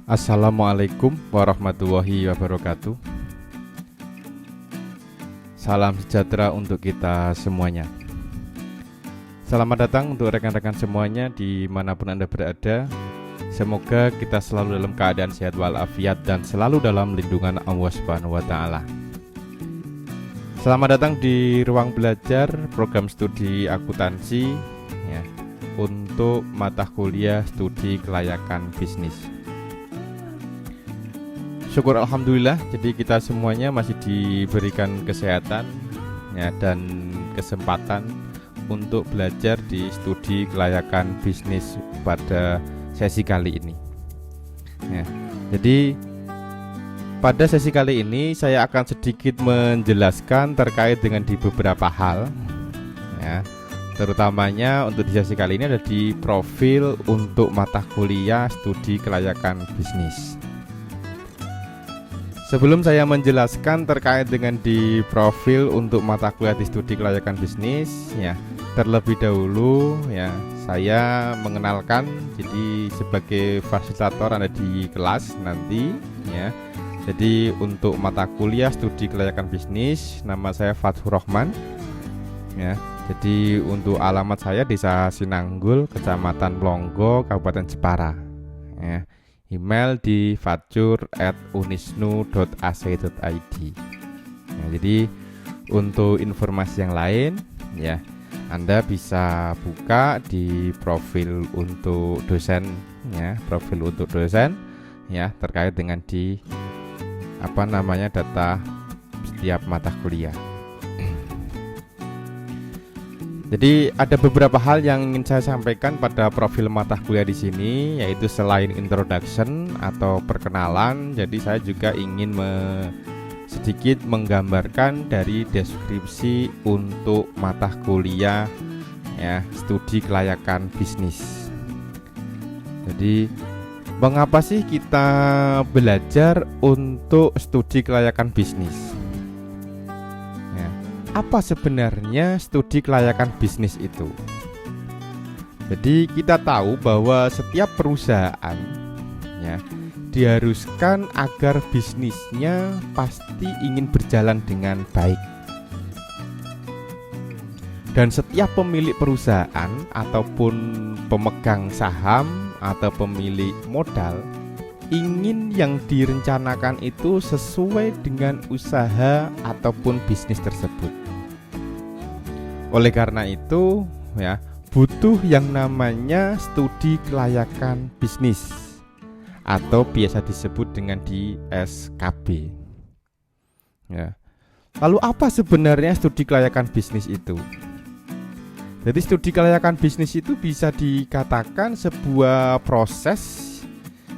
Assalamualaikum warahmatullahi wabarakatuh. Salam sejahtera untuk kita semuanya. Selamat datang untuk rekan-rekan semuanya dimanapun Anda berada. Semoga kita selalu dalam keadaan sehat walafiat dan selalu dalam lindungan Allah Subhanahu wa Ta'ala. Selamat datang di ruang belajar program studi akuntansi ya, untuk mata kuliah studi kelayakan bisnis. Syukur alhamdulillah, jadi kita semuanya masih diberikan kesehatan ya, dan kesempatan untuk belajar di studi kelayakan bisnis pada sesi kali ini ya. Jadi pada sesi kali ini saya akan sedikit menjelaskan terkait dengan di beberapa hal ya, terutamanya untuk di sesi kali ini ada di profil untuk mata kuliah studi kelayakan bisnis. Sebelum saya menjelaskan terkait dengan di profil untuk mata kuliah di studi kelayakan bisnis ya, terlebih dahulu ya saya mengenalkan, jadi sebagai fasilitator Anda di kelas nanti ya. Jadi untuk mata kuliah studi kelayakan bisnis nama saya Fathur Rahman ya. Jadi untuk alamat saya Desa Sinanggul, Kecamatan Plonggo, Kabupaten Jepara ya. Email di fathur@unisnu.ac.id ya, jadi untuk informasi yang lain ya Anda bisa buka di profil untuk dosen ya, profil untuk dosen ya, terkait dengan di data setiap mata kuliah. Jadi ada beberapa hal yang ingin saya sampaikan pada profil mata kuliah di sini, yaitu selain introduction atau perkenalan, jadi saya juga ingin sedikit menggambarkan dari deskripsi untuk mata kuliah ya, studi kelayakan bisnis. Jadi mengapa sih kita belajar untuk studi kelayakan bisnis? Apa sebenarnya studi kelayakan bisnis itu? Jadi kita tahu bahwa setiap perusahaan ya diharuskan agar bisnisnya pasti ingin berjalan dengan baik. Dan setiap pemilik perusahaan ataupun pemegang saham atau pemilik modal ingin yang direncanakan itu sesuai dengan usaha ataupun bisnis tersebut. Oleh karena itu ya, butuh yang namanya studi kelayakan bisnis atau biasa disebut dengan di SKB ya. Lalu apa sebenarnya studi kelayakan bisnis itu? Jadi studi kelayakan bisnis itu bisa dikatakan sebuah proses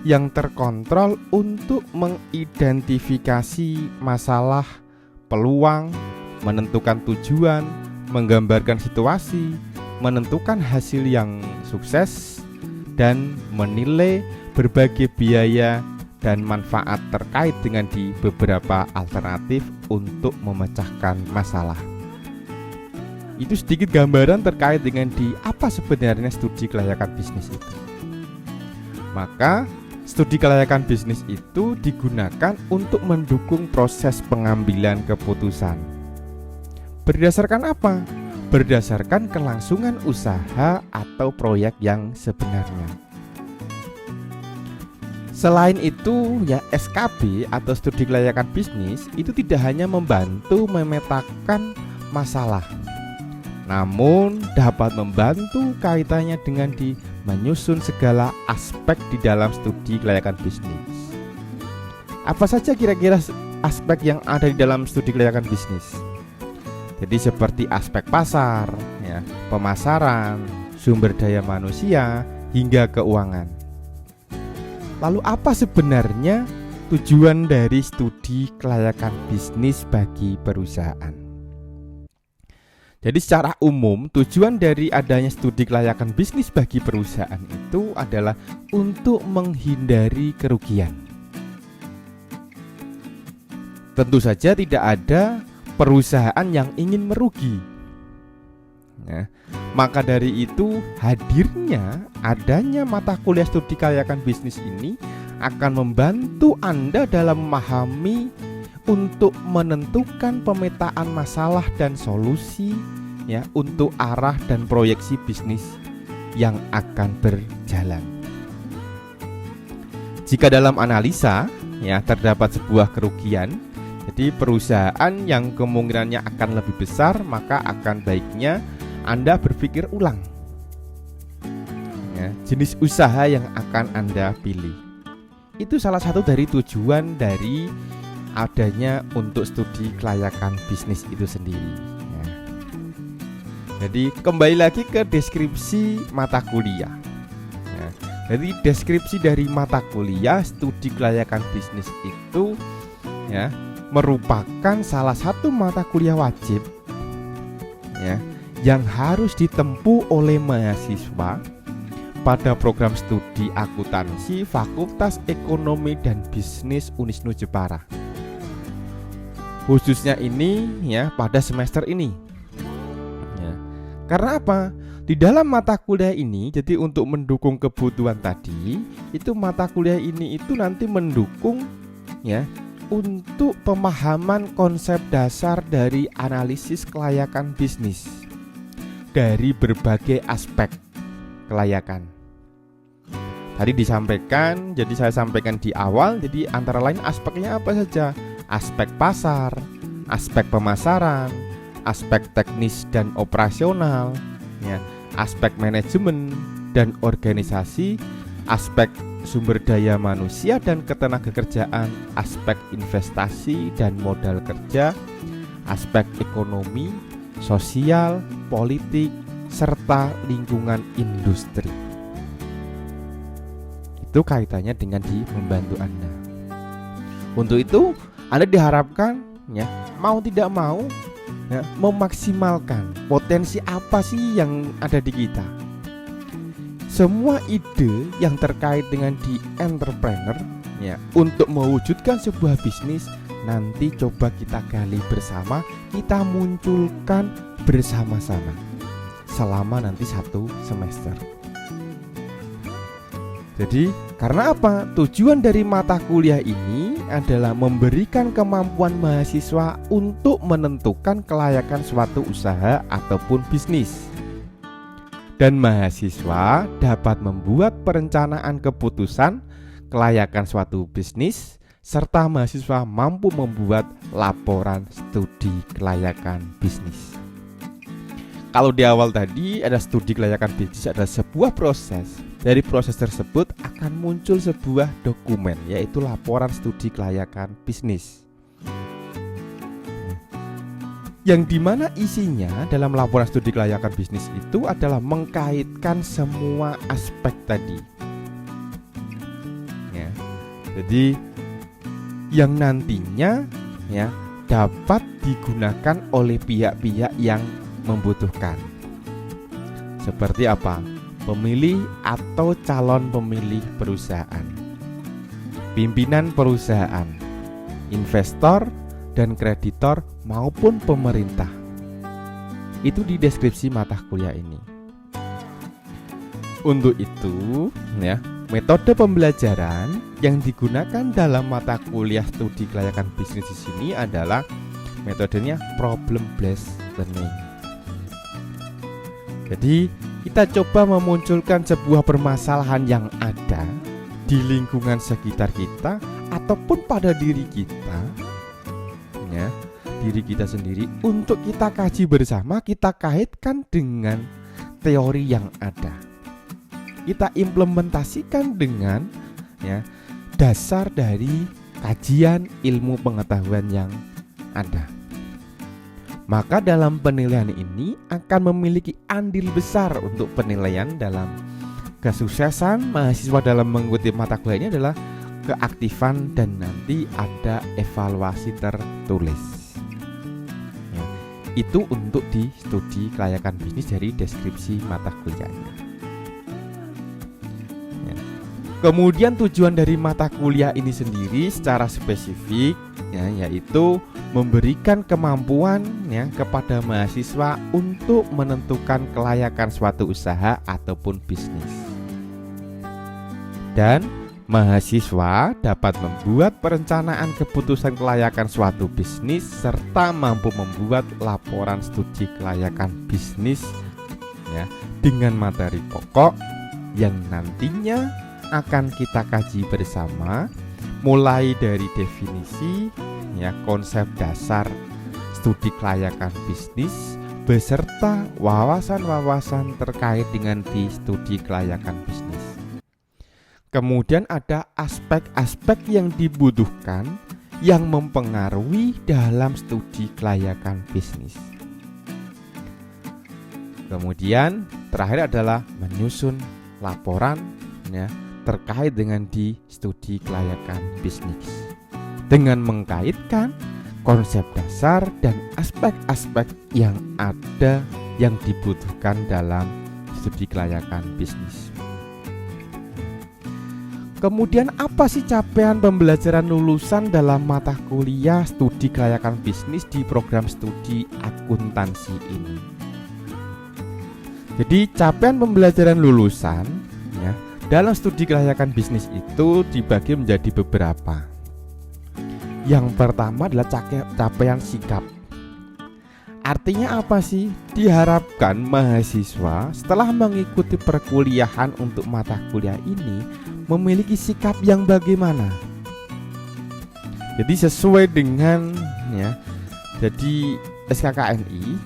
yang terkontrol untuk mengidentifikasi masalah, peluang, menentukan tujuan, menggambarkan situasi, menentukan hasil yang sukses, dan menilai berbagai biaya dan manfaat terkait dengan di beberapa alternatif untuk memecahkan masalah. Itu sedikit gambaran terkait dengan di apa sebenarnya studi kelayakan bisnis itu. Maka studi kelayakan bisnis itu digunakan untuk mendukung proses pengambilan keputusan. Berdasarkan apa? Berdasarkan kelangsungan usaha atau proyek yang sebenarnya. Selain itu ya, SKB atau studi kelayakan bisnis itu tidak hanya membantu memetakan masalah, namun dapat membantu kaitannya dengan menyusun segala aspek di dalam studi kelayakan bisnis. Apa saja kira-kira aspek yang ada di dalam studi kelayakan bisnis? Jadi seperti aspek pasar, ya, pemasaran, sumber daya manusia, hingga keuangan. Lalu apa sebenarnya tujuan dari studi kelayakan bisnis bagi perusahaan? Jadi secara umum tujuan dari adanya studi kelayakan bisnis bagi perusahaan itu adalah untuk menghindari kerugian. Tentu saja tidak ada perusahaan yang ingin merugi ya. Maka dari itu hadirnya adanya mata kuliah studi kelayakan bisnis ini akan membantu Anda dalam memahami untuk menentukan pemetaan masalah dan solusi ya untuk arah dan proyeksi bisnis yang akan berjalan. Jika dalam analisa ya terdapat sebuah kerugian, jadi perusahaan yang kemungkinannya akan lebih besar, maka akan baiknya Anda berpikir ulang ya, jenis usaha yang akan Anda pilih. Itu salah satu dari tujuan dari adanya untuk studi kelayakan bisnis itu sendiri ya. Jadi kembali lagi ke deskripsi mata kuliah ya. Jadi deskripsi dari mata kuliah studi kelayakan bisnis itu ya merupakan salah satu mata kuliah wajib ya yang harus ditempuh oleh mahasiswa pada program studi akuntansi Fakultas Ekonomi dan Bisnis Unisnu Jepara. Khususnya ini ya pada semester ini. Ya. Karena apa? Di dalam mata kuliah ini, jadi untuk mendukung kebutuhan tadi, itu mata kuliah ini itu nanti mendukung ya untuk pemahaman konsep dasar dari analisis kelayakan bisnis dari berbagai aspek kelayakan. Tadi disampaikan, jadi saya sampaikan di awal, jadi antara lain aspeknya apa saja? Aspek pasar, aspek pemasaran, aspek teknis dan operasional, ya, aspek manajemen dan organisasi, aspek sumber daya manusia dan ketenagakerjaan, aspek investasi dan modal kerja, aspek ekonomi, sosial, politik, serta lingkungan industri. Itu kaitannya dengan membantu Anda. Untuk itu, Anda diharapkan ya, mau tidak mau ya, memaksimalkan potensi apa sih yang ada di kita. Semua ide yang terkait dengan di entrepreneur ya, untuk mewujudkan sebuah bisnis nanti coba kita gali bersama, kita munculkan bersama-sama selama nanti 1 semester. Jadi karena apa? Tujuan dari mata kuliah ini adalah memberikan kemampuan mahasiswa untuk menentukan kelayakan suatu usaha ataupun bisnis. Dan mahasiswa dapat membuat perencanaan keputusan kelayakan suatu bisnis, serta mahasiswa mampu membuat laporan studi kelayakan bisnis. Kalau di awal tadi ada studi kelayakan bisnis, ada sebuah proses. Dari proses tersebut akan muncul sebuah dokumen, yaitu laporan studi kelayakan bisnis. Yang dimana isinya dalam laporan studi kelayakan bisnis itu adalah mengkaitkan semua aspek tadi ya. Jadi yang nantinya ya dapat digunakan oleh pihak-pihak yang membutuhkan. Seperti apa? Pemilih atau calon pemilih perusahaan, pimpinan perusahaan, investor dan kreditor maupun pemerintah. Itu di deskripsi mata kuliah ini. Untuk itu, ya, metode pembelajaran yang digunakan dalam mata kuliah studi kelayakan bisnis di sini adalah metodenya problem based learning. Jadi, kita coba memunculkan sebuah permasalahan yang ada di lingkungan sekitar kita ataupun pada diri kita, ya, diri kita sendiri, untuk kita kaji bersama, kita kaitkan dengan teori yang ada, kita implementasikan dengan ya dasar dari kajian ilmu pengetahuan yang ada. Maka dalam penilaian ini akan memiliki andil besar untuk penilaian dalam kesuksesan mahasiswa dalam mengikuti mata kuliah ini adalah keaktifan dan nanti ada evaluasi tertulis. Ya, itu untuk di studi kelayakan bisnis dari deskripsi mata kuliahnya. Ya. Kemudian tujuan dari mata kuliah ini sendiri secara spesifik ya, yaitu memberikan kemampuan ya kepada mahasiswa untuk menentukan kelayakan suatu usaha ataupun bisnis. Dan Mahasiswa dapat membuat perencanaan keputusan kelayakan suatu bisnis serta mampu membuat laporan studi kelayakan bisnis ya, dengan materi pokok yang nantinya akan kita kaji bersama, mulai dari definisi ya, konsep dasar studi kelayakan bisnis beserta wawasan-wawasan terkait dengan di studi kelayakan bisnis. Kemudian ada aspek-aspek yang dibutuhkan yang mempengaruhi dalam studi kelayakan bisnis. Kemudian terakhir adalah menyusun laporan ya, terkait dengan di studi kelayakan bisnis dengan mengkaitkan konsep dasar dan aspek-aspek yang ada yang dibutuhkan dalam studi kelayakan bisnis. Kemudian apa sih capaian pembelajaran lulusan dalam mata kuliah studi kelayakan bisnis di program studi akuntansi ini? Jadi capaian pembelajaran lulusan ya, dalam studi kelayakan bisnis itu dibagi menjadi beberapa. Yang pertama adalah capaian sikap. Artinya apa sih? Diharapkan mahasiswa setelah mengikuti perkuliahan untuk mata kuliah ini memiliki sikap yang bagaimana. Jadi sesuai dengan ya, jadi SKKNI,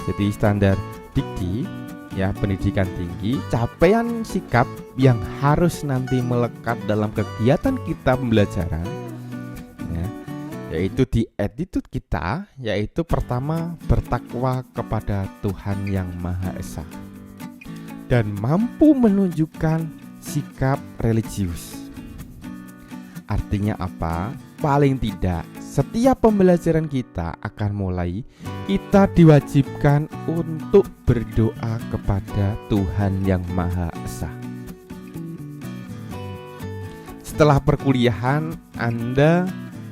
jadi standar Dikti ya, pendidikan tinggi, capaian sikap yang harus nanti melekat dalam kegiatan kita pembelajaran ya, yaitu di attitude kita, yaitu pertama bertakwa kepada Tuhan yang Maha Esa dan mampu menunjukkan sikap religius. Artinya apa? Paling tidak setiap pembelajaran kita akan mulai, kita diwajibkan untuk berdoa kepada Tuhan yang Maha Esa. Setelah perkuliahan Anda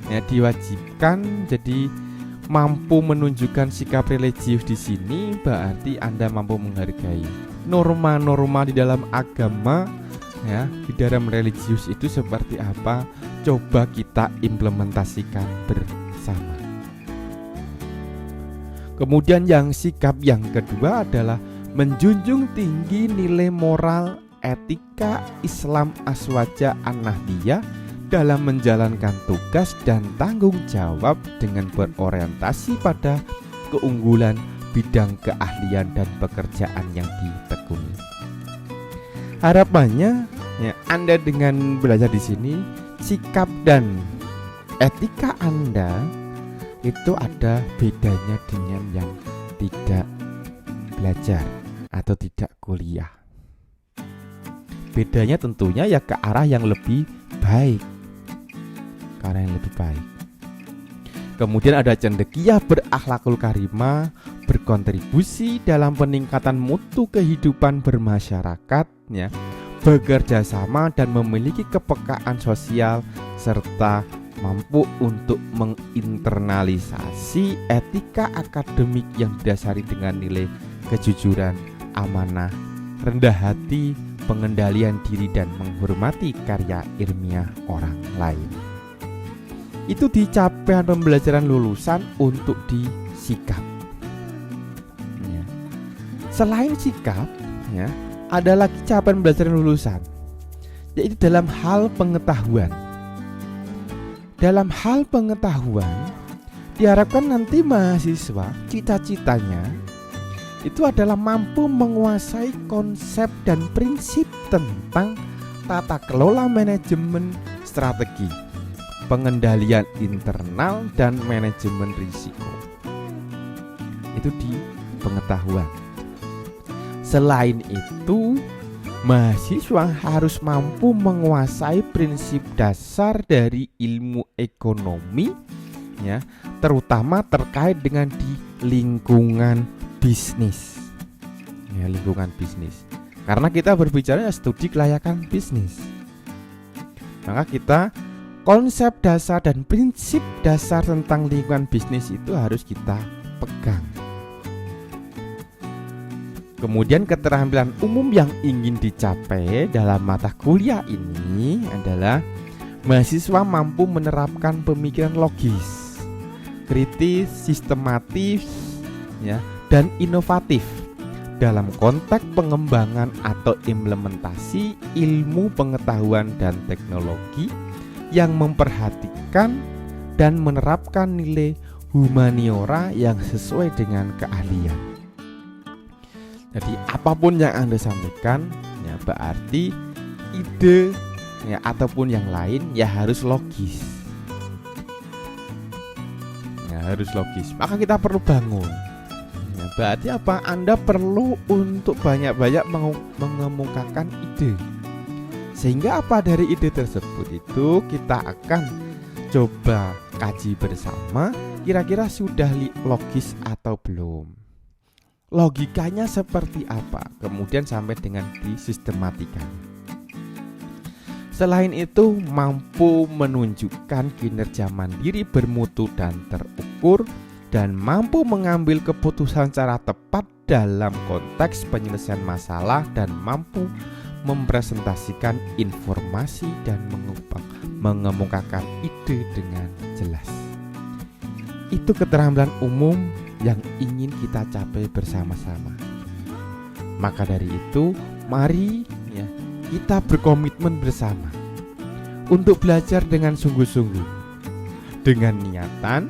ya, diwajibkan jadi mampu menunjukkan sikap religius di sini, berarti Anda mampu menghargai norma-norma di dalam agama ya, di dalam religius itu seperti apa, coba kita implementasikan bersama. Kemudian yang sikap yang kedua adalah menjunjung tinggi nilai moral, etika Islam aswaja an-nahdiyah dalam menjalankan tugas dan tanggung jawab dengan berorientasi pada keunggulan bidang keahlian dan pekerjaan yang ditekuni. Harapannya ya, Anda dengan belajar di sini, sikap dan etika Anda itu ada bedanya dengan yang tidak belajar atau tidak kuliah. Bedanya tentunya ya ke arah yang lebih baik. Ke arah yang lebih baik. Kemudian ada cendekia berakhlakul karimah, berkontribusi dalam peningkatan mutu kehidupan bermasyarakat ya, bekerja sama dan memiliki kepekaan sosial serta mampu untuk menginternalisasi etika akademik yang didasari dengan nilai kejujuran, amanah, rendah hati, pengendalian diri dan menghormati karya ilmiah orang lain. Itu di capaian pembelajaran lulusan untuk di sikap ya. Selain sikap ya, ada lagi capaian pembelajaran lulusan, yaitu dalam hal pengetahuan. Dalam hal pengetahuan diharapkan nanti mahasiswa cita-citanya itu adalah mampu menguasai konsep dan prinsip tentang tata kelola manajemen strategi, pengendalian internal dan manajemen risiko. Itu di pengetahuan. Selain itu, mahasiswa harus mampu menguasai prinsip dasar dari ilmu ekonomi ya, terutama terkait dengan di lingkungan bisnis. Ya, lingkungan bisnis. Karena kita berbicara studi kelayakan bisnis. Maka kita konsep dasar dan prinsip dasar tentang lingkungan bisnis itu harus kita pegang. Kemudian keterampilan umum yang ingin dicapai dalam mata kuliah ini adalah mahasiswa mampu menerapkan pemikiran logis, kritis, sistematis, ya, dan inovatif dalam konteks pengembangan atau implementasi ilmu pengetahuan dan teknologi yang memperhatikan dan menerapkan nilai humaniora yang sesuai dengan keahlian. Jadi apapun yang Anda sampaikan, ya berarti ide, ya ataupun yang lain, ya harus logis. Ya harus logis. Maka kita perlu bangun. Ya, berarti apa? Anda perlu untuk banyak-banyak mengemukakan ide. Sehingga apa, dari ide tersebut itu kita akan coba kaji bersama, kira-kira sudah logis atau belum, logikanya seperti apa, kemudian sampai dengan disistematikan. Selain itu, mampu menunjukkan kinerja mandiri bermutu dan terukur, dan mampu mengambil keputusan secara tepat dalam konteks penyelesaian masalah, dan mampu mempresentasikan informasi dan mengemukakan ide dengan jelas. Itu keterampilan umum yang ingin kita capai bersama-sama. Maka dari itu, mari ya kita berkomitmen bersama untuk belajar dengan sungguh-sungguh, dengan niatan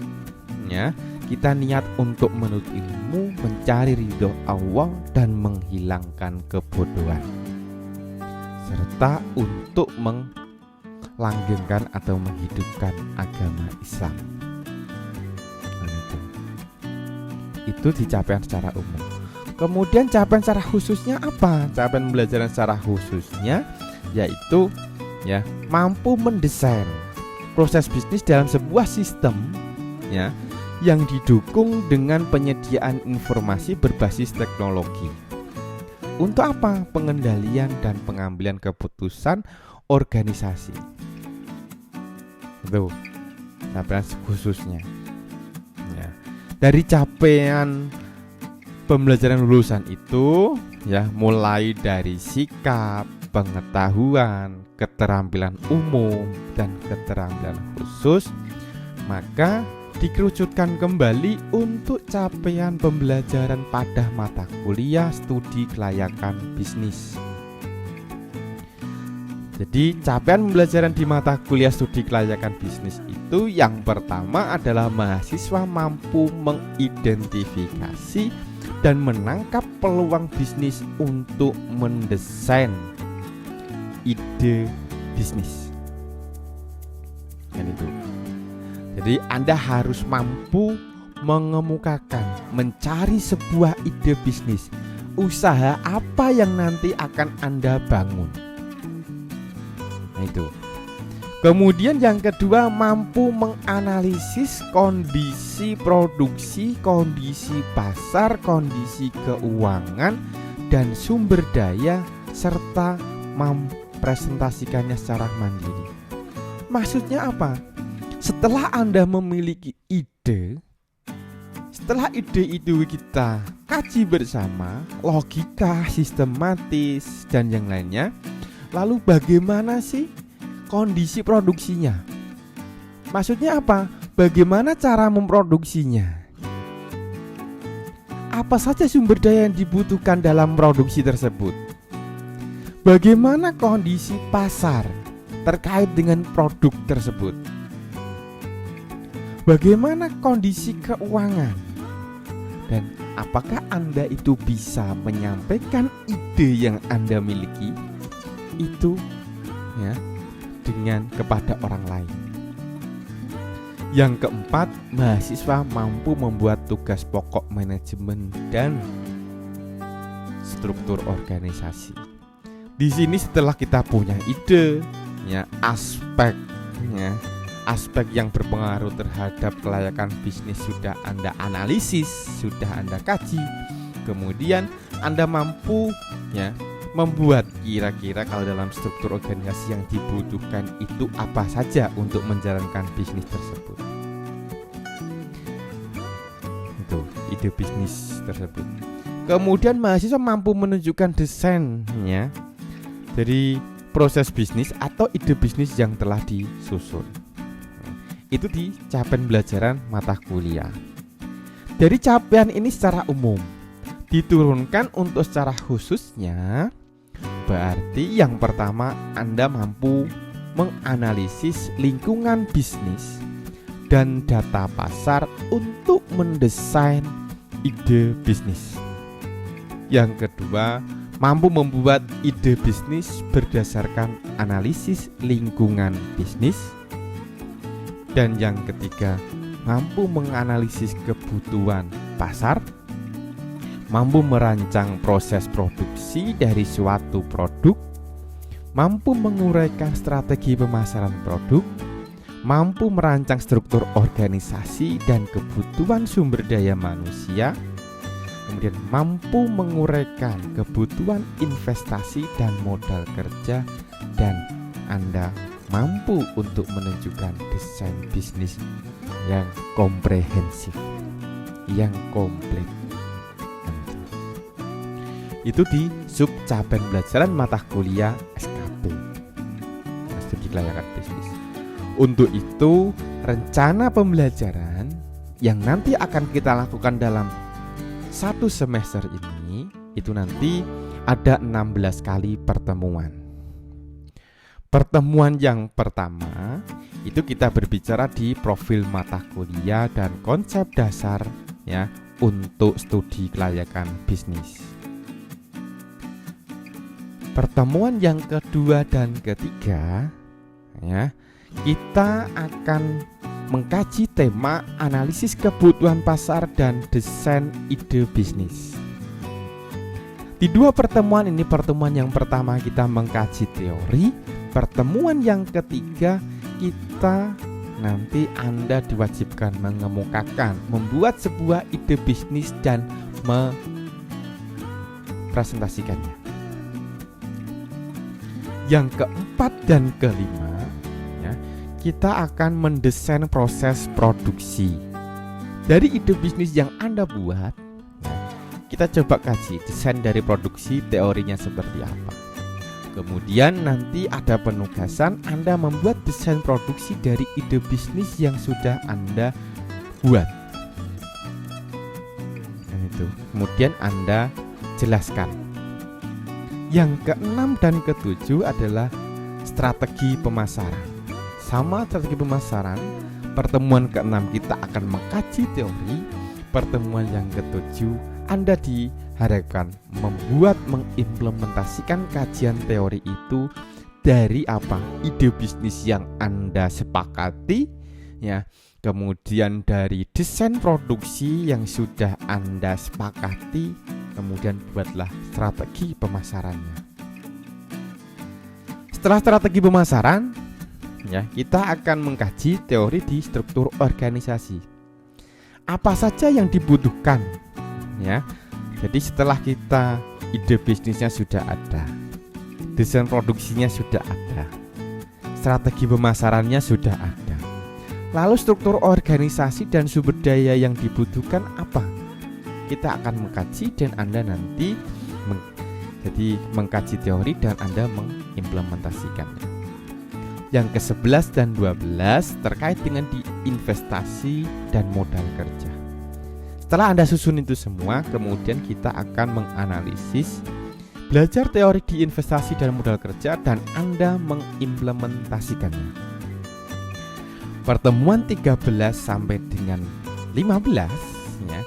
ya, kita niat untuk menuntut ilmu, mencari ridho Allah dan menghilangkan kebodohan, serta untuk melanggengkan atau menghidupkan agama Islam. Itu dicapai secara umum. Kemudian capaian secara khususnya apa? Capaian pembelajaran secara khususnya yaitu ya mampu mendesain proses bisnis dalam sebuah sistem ya yang didukung dengan penyediaan informasi berbasis teknologi. Untuk apa? Pengendalian dan pengambilan keputusan organisasi. Itu capaian khususnya. Ya. Dari capaian pembelajaran lulusan itu ya mulai dari sikap, pengetahuan, keterampilan umum dan keterampilan khusus, maka dikerucutkan kembali untuk capaian pembelajaran pada mata kuliah studi kelayakan bisnis. Jadi capaian pembelajaran di mata kuliah studi kelayakan bisnis itu yang pertama adalah mahasiswa mampu mengidentifikasi dan menangkap peluang bisnis untuk mendesain ide bisnis. Kan itu. Jadi Anda harus mampu mengemukakan, mencari sebuah ide bisnis. Usaha apa yang nanti akan Anda bangun. Nah itu. Kemudian yang kedua, mampu menganalisis kondisi produksi, kondisi pasar, kondisi keuangan dan sumber daya, serta mempresentasikannya secara mandiri. Maksudnya apa? Setelah Anda memiliki ide, setelah ide itu kita kaji bersama, logika, sistematis dan yang lainnya, lalu bagaimana sih kondisi produksinya? Maksudnya apa? Bagaimana cara memproduksinya? Apa saja sumber daya yang dibutuhkan dalam produksi tersebut? Bagaimana kondisi pasar terkait dengan produk tersebut? Bagaimana kondisi keuangan? Dan apakah Anda itu bisa menyampaikan ide yang Anda miliki itu ya dengan kepada orang lain? Yang keempat, mahasiswa mampu membuat tugas pokok manajemen dan struktur organisasi. Di sini setelah kita punya ide, ya aspek yang berpengaruh terhadap kelayakan bisnis sudah Anda analisis, sudah Anda kaji. Kemudian Anda mampu ya membuat kira-kira kalau dalam struktur organisasi yang dibutuhkan itu apa saja untuk menjalankan bisnis tersebut. Itu ide bisnis tersebut. Kemudian mahasiswa mampu menunjukkan desainnya. Jadi proses bisnis atau ide bisnis yang telah disusun. Itu di capaian pembelajaran mata kuliah. Dari capaian ini secara umum diturunkan untuk secara khususnya, berarti yang pertama Anda mampu menganalisis lingkungan bisnis dan data pasar untuk mendesain ide bisnis. Yang kedua, mampu membuat ide bisnis berdasarkan analisis lingkungan bisnis. Dan yang ketiga, mampu menganalisis kebutuhan pasar, mampu merancang proses produksi dari suatu produk, mampu menguraikan strategi pemasaran produk, mampu merancang struktur organisasi dan kebutuhan sumber daya manusia, kemudian mampu menguraikan kebutuhan investasi dan modal kerja, dan Anda mampu untuk menunjukkan desain bisnis yang komprehensif, yang komplit. Itu di sub capaian pembelajaran mata kuliah SKB, studi kelayakan bisnis. Untuk itu, rencana pembelajaran yang nanti akan kita lakukan dalam satu semester ini, itu nanti ada 16 kali pertemuan. Pertemuan yang pertama itu kita berbicara di profil mata kuliah dan konsep dasar ya untuk studi kelayakan bisnis. Pertemuan yang kedua dan ketiga ya, kita akan mengkaji tema analisis kebutuhan pasar dan desain ide bisnis. Di dua pertemuan ini, pertemuan yang pertama kita mengkaji teori, pertemuan yang ketiga kita nanti Anda diwajibkan mengemukakan, membuat sebuah ide bisnis dan mempresentasikannya. Yang keempat dan kelima ya, kita akan mendesain proses produksi. Dari ide bisnis yang Anda buat, kita coba kaji desain dari produksi, teorinya seperti apa. Kemudian nanti ada penugasan Anda membuat desain produksi dari ide bisnis yang sudah Anda buat. Dan itu kemudian Anda jelaskan. Yang keenam dan ketujuh adalah strategi pemasaran. Sama strategi pemasaran, pertemuan keenam kita akan mengkaji teori, pertemuan yang ketujuh Anda diharapkan membuat, mengimplementasikan kajian teori itu dari apa? Ide bisnis yang Anda sepakati ya. Kemudian dari desain produksi yang sudah Anda sepakati, kemudian buatlah strategi pemasarannya. Setelah strategi pemasaran ya, kita akan mengkaji teori di struktur organisasi. Apa saja yang dibutuhkan ya. Jadi setelah kita ide bisnisnya sudah ada, desain produksinya sudah ada, strategi pemasarannya sudah ada, lalu struktur organisasi dan sumber daya yang dibutuhkan apa? Kita akan mengkaji dan Anda nanti mengkaji teori dan Anda mengimplementasikannya. Yang ke-11 dan 12 terkait dengan di investasi dan modal kerja. Setelah Anda susun itu semua, kemudian kita akan menganalisis, belajar teori di investasi dan modal kerja, dan Anda mengimplementasikannya. Pertemuan 13 sampai dengan 15 ya,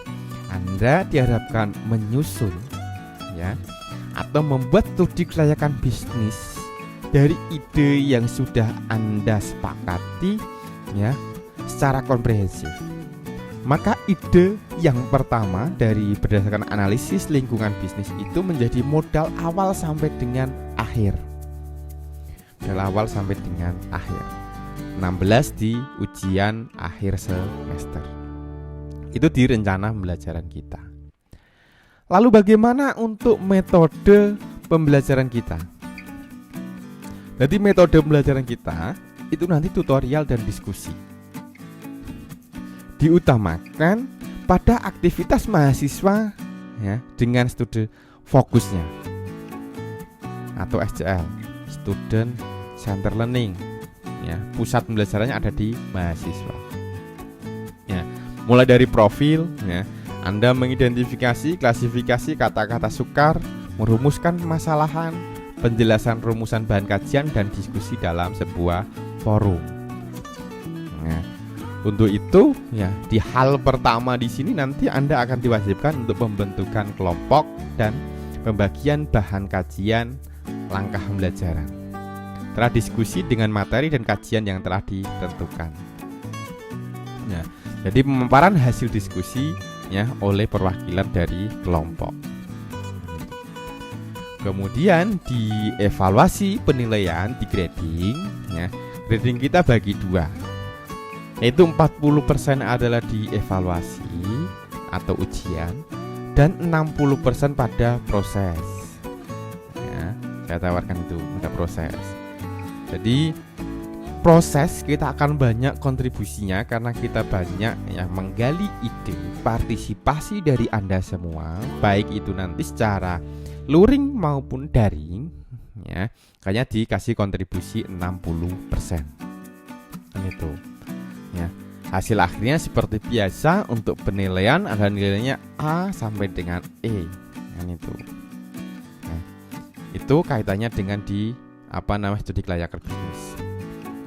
Anda diharapkan menyusun ya, atau membuat studi kelayakan bisnis dari ide yang sudah Anda sepakati ya, secara komprehensif. Maka ide yang pertama dari berdasarkan analisis lingkungan bisnis itu menjadi modal awal sampai dengan akhir. Modal awal sampai dengan akhir. 16 di ujian akhir semester. Itu di rencana pembelajaran kita. Lalu bagaimana untuk metode pembelajaran kita? Jadi metode pembelajaran kita itu nanti tutorial dan diskusi. Diutamakan pada aktivitas mahasiswa ya, dengan studi fokusnya atau SCL. student center learning. Ya, pusat pembelajarannya ada di mahasiswa. Ya, mulai dari profil, ya, Anda mengidentifikasi, klasifikasi kata-kata sukar, merumuskan permasalahan, penjelasan rumusan bahan kajian dan diskusi dalam sebuah forum. Nah, untuk itu, ya, di hal pertama di sini nanti Anda akan diwajibkan untuk pembentukan kelompok dan pembagian bahan kajian langkah pembelajaran. Telah diskusi dengan materi dan kajian yang telah ditentukan. Ya, jadi pemaparan hasil diskusi, ya, oleh perwakilan dari kelompok. Kemudian di evaluasi penilaian, di grading, ya, grading kita bagi dua, yaitu 40% adalah di evaluasi atau ujian dan 60% pada proses. Ya, saya tawarkan itu pada proses. Jadi proses kita akan banyak kontribusinya karena kita banyak, ya, menggali ide, partisipasi dari Anda semua, baik itu nanti secara luring maupun daring, ya, kayaknya dikasih kontribusi 60%. Itu, ya. Hasil akhirnya seperti biasa untuk penilaian ada nilainya A sampai dengan E, kan itu. Nah, itu kaitannya dengan di studi kelayakan bisnis.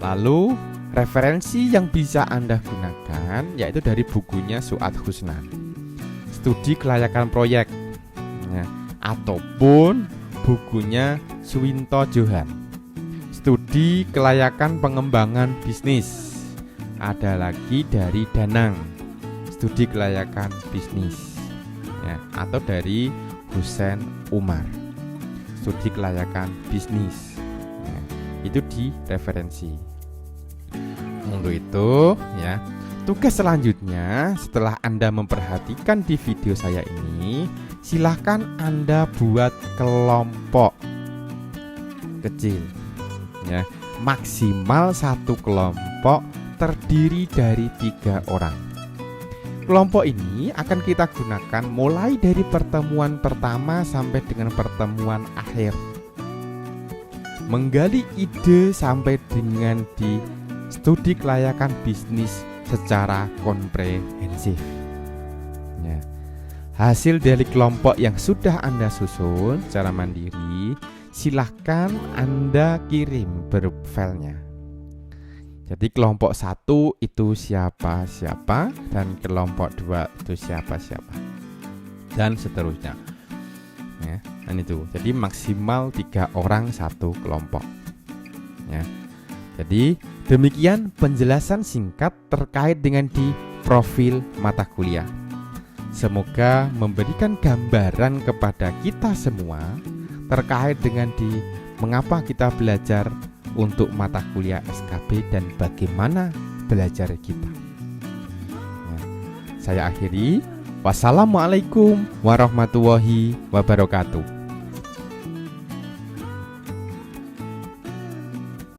Lalu referensi yang bisa Anda gunakan yaitu dari bukunya Su'ad Husnan, Studi Kelayakan Proyek, ya, ataupun bukunya Suwinto Johan, Studi Kelayakan Pengembangan Bisnis. Ada lagi dari Danang, Studi Kelayakan Bisnis, ya, atau dari Husein Umar, Studi Kelayakan Bisnis. Ya, itu di referensi. Untuk itu, ya, tugas selanjutnya setelah Anda memperhatikan di video saya ini, silahkan Anda buat kelompok kecil, ya, maksimal satu kelompok terdiri dari 3 orang. Kelompok ini akan kita gunakan mulai dari pertemuan pertama sampai dengan pertemuan akhir, menggali ide sampai dengan di studi kelayakan bisnis secara komprehensif. Ya. Hasil dari kelompok yang sudah Anda susun secara mandiri, silahkan Anda kirim berfilenya. Jadi kelompok 1 itu siapa-siapa, dan kelompok 2 itu siapa-siapa, dan seterusnya. Ya, dan itu. Jadi maksimal 3 orang satu kelompok. Ya. Jadi demikian penjelasan singkat terkait dengan di profil mata kuliah. Semoga memberikan gambaran kepada kita semua terkait dengan di mengapa kita belajar untuk mata kuliah SKB dan bagaimana belajar kita. Ya, saya akhiri. Wassalamualaikum warahmatullahi wabarakatuh.